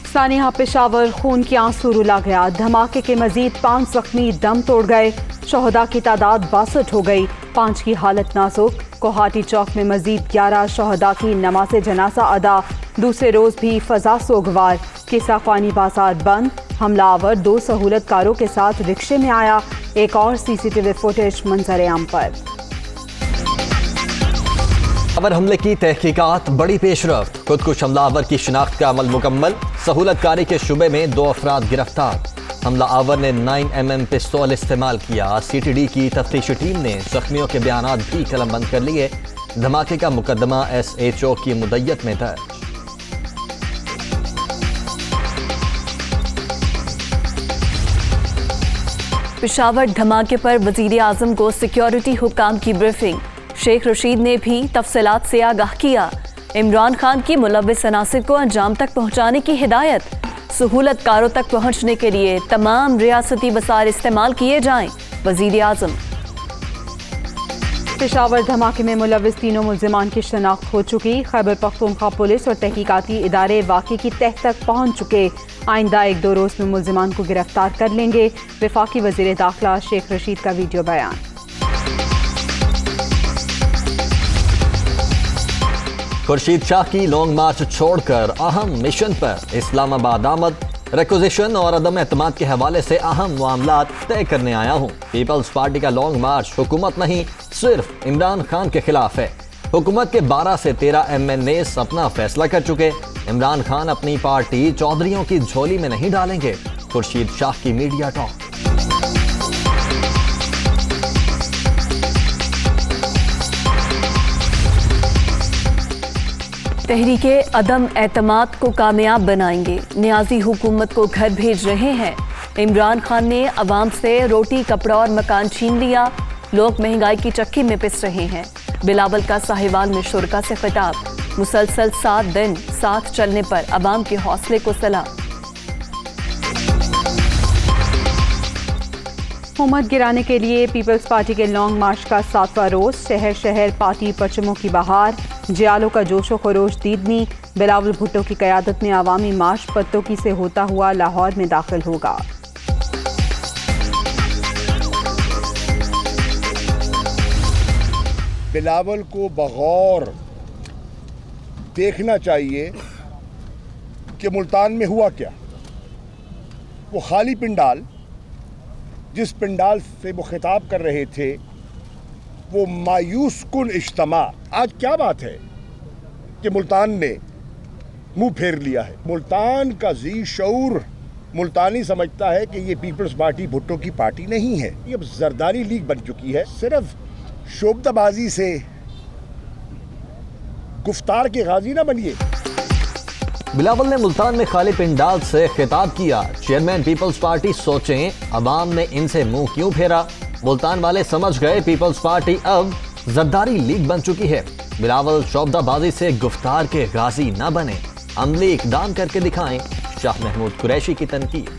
सानिया पेशावर खून की आंसू रुला गया। धमाके के मजीद 5 जख्मी दम तोड़ गए। शहदा की तादाद 62 हो गई, 5 की हालत नाजुक। कोहाटी चौक में मजीद 11 शहदा की नमाज जनाजा अदा। दूसरे रोज भी फजा सोगवार। किसाखानी बाजार बंद। हमलावर 2 सहूलतकारों के साथ रिक्शे में आया। एक और सीसीटीवी फुटेज मंजर आम पर। हमलावर हमले की तहकीकात बड़ी पेशरफ्त। खुदकुश हमलावर की शिनाख्त का अमल मुकम्मल। सहूलतकारी के शुबे में 2 अफराद गिरफ्तार। हमलावर ने 9mm पिस्तौल इस्तेमाल किया। CTD की तफ्तीशी टीम ने जख्मियों के बयानात भी कलमबंद कर लिए। धमाके का मुकदमा SHO की मुद्दत में दर्ज। पेशावर धमाके पर वजीर आजम को सिक्योरिटी हुक्काम की ब्रीफिंग। शेख रशीद ने भी तफसीलात से आगाह किया। इमरान खान की मुलव्विस अनासिर को अंजाम तक पहुंचाने की हिदायत। सहूलतकारों तक पहुंचने के लिए तमाम रियासती वसाइल इस्तेमाल किए जाएं। वजीर आजम। पेशावर धमाके में मुलव्विस 3 मुल्जिमान की शनाख्त हो चुकी। खैबर पख्तूनख्वा पुलिस और तहकीकाती इदारे वाक़े की तह तक पहुंच चुके। आइंदा 1-2 रोज में मुल्जिमान को गिरफ्तार कर लेंगे। वफाकी वजीर दाखिला शेख रशीद का वीडियो बयान। खुर्शीद शाह की लॉन्ग मार्च छोड़कर अहम मिशन पर इस्लामाबाद आमद। रिक्विजिशन और अदम एतमाद के हवाले से अहम मामलात तय करने आया हूँ। पीपल्स पार्टी का लॉन्ग मार्च हुकूमत नहीं, सिर्फ इमरान खान के खिलाफ है। हुकूमत के 12 से 13 MNAs अपना फैसला कर चुके। इमरान खान अपनी पार्टी चौधरियों की झोली में नहीं डालेंगे। खुर्शीद शाह की मीडिया टॉक। तहरीके अदम एतमाद को कामयाब बनाएंगे। नियाजी हुकूमत को घर भेज रहे हैं। इमरान खान ने अवाम से रोटी कपड़ा और मकान छीन लिया। लोग महंगाई की चक्की में पिस रहे हैं। बिलावल का साहिवाल में शुरका से खिताब। मुसलसल 7 दिन साथ चलने पर अवाम के हौसले को सलाम। हुकूमत गिराने के लिए पीपल्स पार्टी के लॉन्ग मार्च का 7वां रोज। शहर शहर पार्टी परचमों की बहार। जियालों का जोशो खरोश दीदनी। बिलावल भुट्टो की क़यादत में अवामी मार्च पत्तोकी से होता हुआ लाहौर में दाखिल होगा। बिलावल को बगौर देखना चाहिए कि मुल्तान में हुआ क्या। वो खाली पिंडाल, जिस पिंडाल से वो खिताब कर रहे थे, वो मायूस कुन इज्तिमा। आज क्या बात है कि मुल्तान ने मुंह फेर लिया है। मुल्तान का जी शऊर मुल्तानी समझता है कि ये पीपल्स पार्टी भुट्टो की पार्टी नहीं है, ये अब जरदारी लीग बन चुकी है। सिर्फ शोबदाबाजी से गुफ्तार के गाजी ना बनिए। बिलावल ने मुल्तान में खाली पिंडाल से खिताब किया। चेयरमैन पीपल्स पार्टी सोचें अवाम ने इनसे मुंह क्यों फेरा। मुल्तान वाले समझ गए पीपल्स पार्टी अब जरदारी लीग बन चुकी है। बिलावल शोबदाबाजी से गुफ्तार के गाजी ना बने, अमली इकदाम करके दिखाएं। शाह महमूद कुरैशी की तनकीद।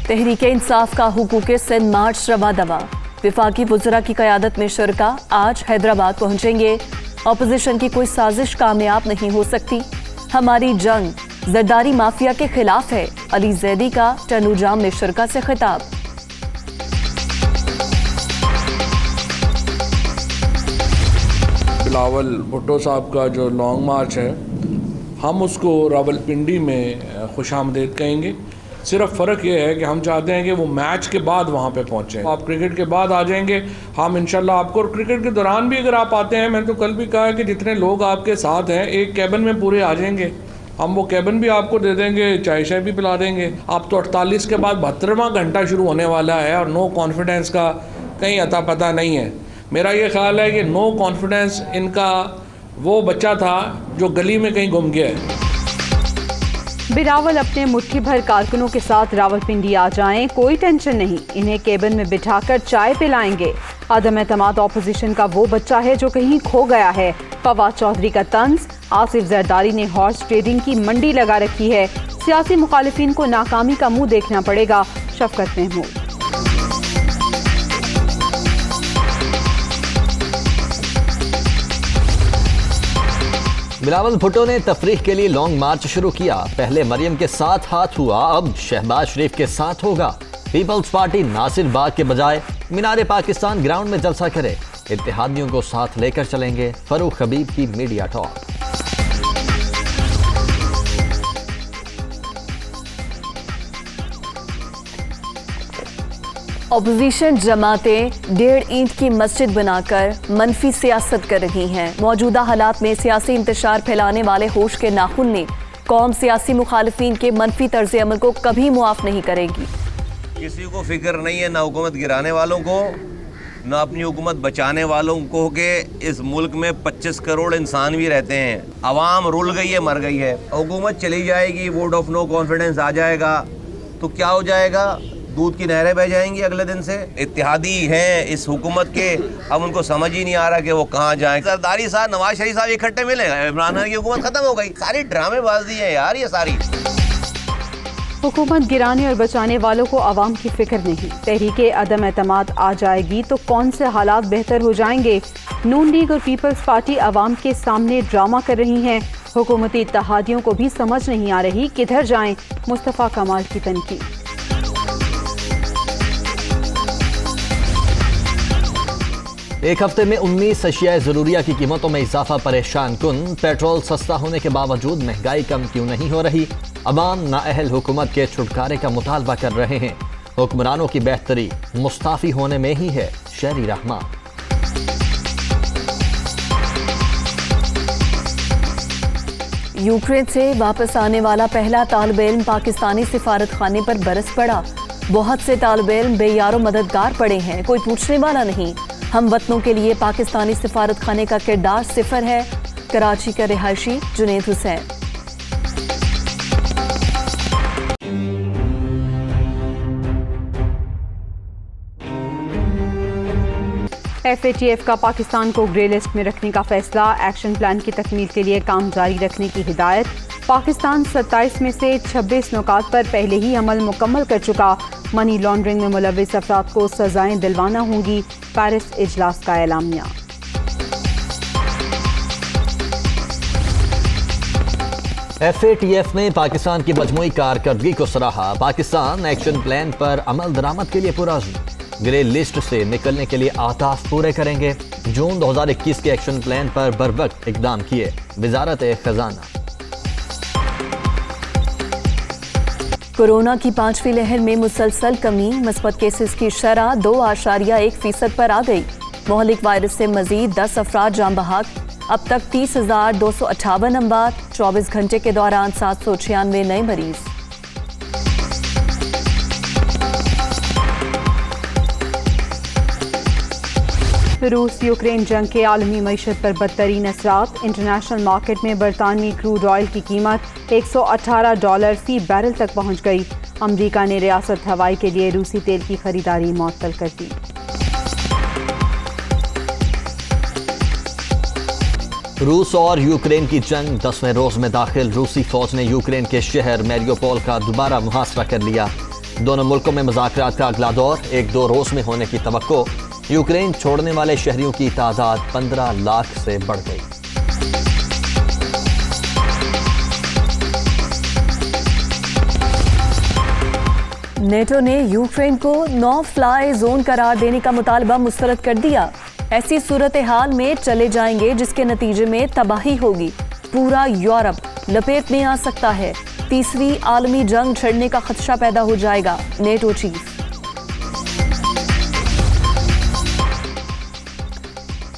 तहरीके इंसाफ का हुकूक सिंध मार्च रवा दवा। विफाकी वज़रा की क़यादत में शुरका आज हैदराबाद पहुंचेंगे। ऑपोजिशन की कोई साजिश कामयाब नहीं हो सकती। हमारी जंग जरदारी माफिया के खिलाफ है। अली जैदी का टनूजाम में शुरका से खिताब। बिलावल भुट्टो साहब का जो लॉन्ग मार्च है, हम उसको रावलपिंडी में खुशामदीद कहेंगे। सिर्फ फ़र्क ये है कि हम चाहते हैं कि वो मैच के बाद वहाँ पे पहुँचें। आप क्रिकेट के बाद आ जाएंगे, हम इंशाल्लाह आपको, और क्रिकेट के दौरान भी अगर आप आते हैं, मैंने तो कल भी कहा कि जितने लोग आपके साथ हैं एक कैबिन में पूरे आ जाएंगे। हम वो कैबिन भी आपको दे देंगे, चाय शाय भी पिला देंगे। आप तो 48 के बाद 72वां घंटा शुरू होने वाला है और नो कॉन्फिडेंस का कहीं अता पता नहीं है। मेरा ये ख्याल है कि नो कॉन्फिडेंस इनका वो बच्चा था जो गली में कहीं गुम गया है। बिलावल अपने मुट्ठी भर कारकुनों के साथ रावलपिंडी आ जाएं, कोई टेंशन नहीं। इन्हें केबिन में बिठाकर चाय पिलाएंगे। अदम एतमाद ऑपोजिशन का वो बच्चा है जो कहीं खो गया है। फवाद चौधरी का तंज। आसिफ जरदारी ने हॉर्स ट्रेडिंग की मंडी लगा रखी है। सियासी मुखालिफिन को नाकामी का मुंह देखना पड़ेगा। शफकत महमूद। बिलावल भुट्टो ने तफरीह के लिए लॉन्ग मार्च शुरू किया। पहले मरियम के साथ हाथ हुआ, अब शहबाज शरीफ के साथ होगा। पीपल्स पार्टी नासिर बाग के बजाय मीनार पाकिस्तान ग्राउंड में जलसा करे। इत्तेहादियों को साथ लेकर चलेंगे, फरूख हबीब की मीडिया टॉक। ऑपोजिशन जमातें 1.5 ईंट की मस्जिद बनाकर मनफी सियासत कर रही हैं। मौजूदा हालात में सियासी इंतशार फैलाने वाले होश के नाखून ने कौम सियासी मुखालिफिन के मनफी तर्ज अमल को कभी मुआफ नहीं करेगी। किसी को फिक्र नहीं है, ना हुकूमत गिराने वालों को, ना अपनी हुकूमत बचाने वालों को, कि इस मुल्क में 25 करोड़ इंसान भी रहते हैं। आवाम रुल गई है, मर गई है। हुकूमत चली जाएगी, वोट ऑफ नो कॉन्फिडेंस आ जाएगा तो क्या हो जाएगा? दूध की नहरें बह जाएंगी अगले दिन से। इत्तेहादी हैं इस हुकूमत के, अब उनको समझ ही नहीं आ रहा कि वो कहाँ जाएं। सरदारी साहब, नवाज शरीफ साहब इकट्ठे मिले, इमरान खान की हुकूमत खत्म हो गई। सारी ड्रामेबाजी है यार ये सारी। हुकूमत गिराने और बचाने वालों को आवाम की फिक्र नहीं। तहरीके अदम एतमाद आ जाएगी तो कौन से हालात बेहतर हो जाएंगे। नून लीग और पीपल्स पार्टी आवाम के सामने ड्रामा कर रही हैं। हुकूमती इत्तेहादियों को भी समझ नहीं आ रही किधर जाएं। मुस्तफ़ा कमाल की तनकीद। एक हफ्ते में 19 अशिया ज़रूरिया की कीमतों में इजाफा परेशान कुन। पेट्रोल सस्ता होने के बावजूद महंगाई कम क्यों नहीं हो रही। अवाम नाअहल हुकूमत के छुटकारे का मुतालबा कर रहे हैं। हुक्मरानों की बेहतरी मुस्ताफी होने में ही है। शहरी रहमान। यूक्रेन से वापस आने वाला पहला तालिब इल्म पाकिस्तानी सिफारत खाने पर बरस पड़ा। बहुत से तालिब इल्म बेयारो मददगार पड़े हैं, कोई पूछने वाला नहीं। हम वतनों के लिए पाकिस्तानी सिफारत खाने का किरदार सिफर है। कराची का रिहायशी जुनैद हुसैन। FATF का पाकिस्तान को ग्रे लिस्ट में रखने का फैसला। एक्शन प्लान की तकमील के लिए काम जारी रखने की हिदायत। पाकिस्तान 27 में से 26 नुकात पर पहले ही अमल मुकम्मल कर चुका। मनी लॉन्ड्रिंग में मुलविस अफराद को सजाएं दिलवाना होंगी। पेरिस इजलास का एलामिया। FATF ने पाकिस्तान की मजमूई कारकर्दगी को सराहा। पाकिस्तान एक्शन प्लान पर अमल दरामद के लिए पुरअज़्म। ग्रे लिस्ट से निकलने के लिए आताफ पूरे करेंगे। जून 2021 के एक्शन प्लान पर बरवक्त इकदाम किए। वजारत खजाना। कोरोना की 5वीं लहर में मुसलसल कमी। मुस्बत केसेस की शरह 2.1% पर आ गई। मोहलिक वायरस से मजीद 10 अफराद जान बहक। अब तक 30,258 अमवात। 24 घंटे के दौरान 796 नए मरीज। रूस यूक्रेन जंग के आलमी मईशत पर बदतरीन असरात। इंटरनेशनल मार्केट में बरतानवी क्रूड ऑयल की कीमत $118 फी बैरल तक पहुंच गई। अमरीका ने रियासत हवाई के लिए रूसी तेल की खरीदारी मुअत्तल कर दी। रूस और यूक्रेन की जंग 10वें रोज में दाखिल। रूसी फौज ने यूक्रेन के शहर मैरियोपोल का दोबारा मुहासरा कर लिया। दोनों मुल्कों में मुज़ाकरात का अगला दौर 1-2 रोज में होने की तवक्को। यूक्रेन छोड़ने वाले शहरियों की तादाद 15 लाख से बढ़ गई। नेटो ने यूक्रेन को नो फ्लाई जोन करार देने का मुतालबा मुस्तरद कर दिया। ऐसी सूरत हाल में चले जाएंगे जिसके नतीजे में तबाही होगी। पूरा यूरोप लपेट में आ सकता है। तीसरी आलमी जंग छिड़ने का खदशा पैदा हो जाएगा। NATO chief.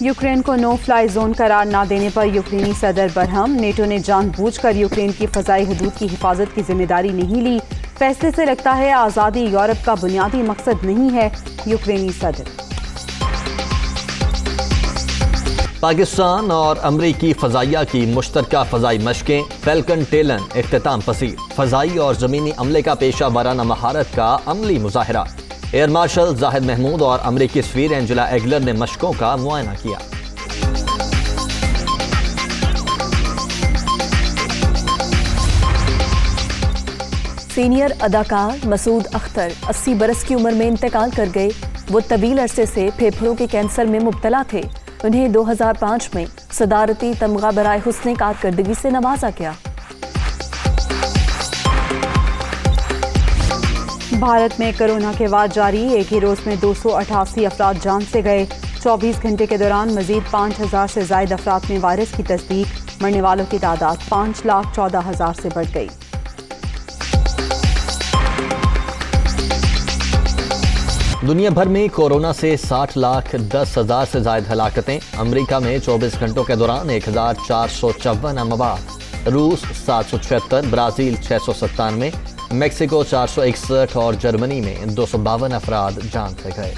यूक्रेन को नो फ्लाई जोन करार न देने पर यूक्रेनी सदर बरहम। नेटो ने जानबूझकर यूक्रेन की फ़ज़ाई हदूद की हिफाजत की जिम्मेदारी नहीं ली। फैसले से लगता है आज़ादी यूरोप का बुनियादी मकसद नहीं है। यूक्रेनी सदर। पाकिस्तान और अमरीकी फ़ज़ाइया की मुश्तरका फ़ज़ाई मशकें फैल्कन टेलन इख्तिताम पसीर। फ़ज़ाई और ज़मीनी अमले का पेशा वाराना महारत का अमली मुजाहरा। एयर मार्शल जाहिद महमूद और अमरीकी सफीर एंजेला एगलर ने मशकों का मुआयना किया। सीनियर अदाकार मसूद अख्तर 80 बरस की उम्र में इंतकाल कर गए। वो तवील अरसे से फेफड़ों के कैंसर में मुब्तला थे। उन्हें 2005 में सदारती तमगा बराए हुस्ने कारकर्दगी से नवाजा गया। भारत में कोरोना के बाद जारी एक ही रोज में 288 अफराद जान से गए। 24 घंटे के दौरान मजीद 5,000 से ज्यादा अफराद में वायरस की तस्दीक। मरने वालों की तादाद 5,14,000 से बढ़ गई। दुनिया भर में कोरोना से 60,10,000 से ज्यादा हलाकतें। अमेरिका में 24 घंटों के दौरान 1,454 अमवात, रूस 776, ब्राजील 697, मेक्सिको 461 और जर्मनी में 252 अफराद जान से गए।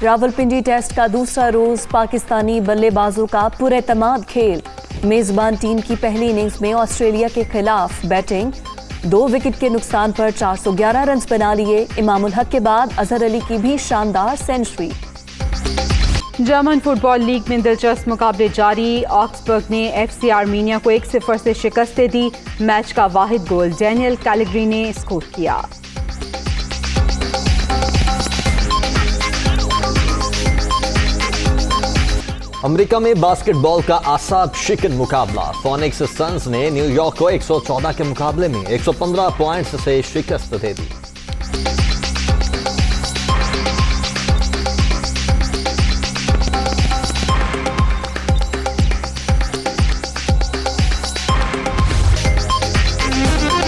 रावलपिंडी टेस्ट का दूसरा रोज पाकिस्तानी बल्लेबाजों का पुरएतमाद खेल। मेजबान टीम की पहली इनिंग्स में ऑस्ट्रेलिया के खिलाफ बैटिंग। 2 विकेट के नुकसान पर 411 रन बना लिए। इमामुल हक के बाद अजहर अली की भी शानदार सेंचुरी। जर्मन फुटबॉल लीग में दिलचस्प मुकाबले जारी। ऑक्सबर्ग ने FC आर्मीनिया को 1-0 से शिकस्त दे दी। मैच का वाहिद गोल डेनियल कैलिग्री ने स्कोर किया। अमेरिका में बास्केटबॉल का आसाब शिकन मुकाबला। फोनिक्स सन्स ने न्यूयॉर्क को 114 के मुकाबले में 115 पॉइंट्स से शिकस्त दे दी।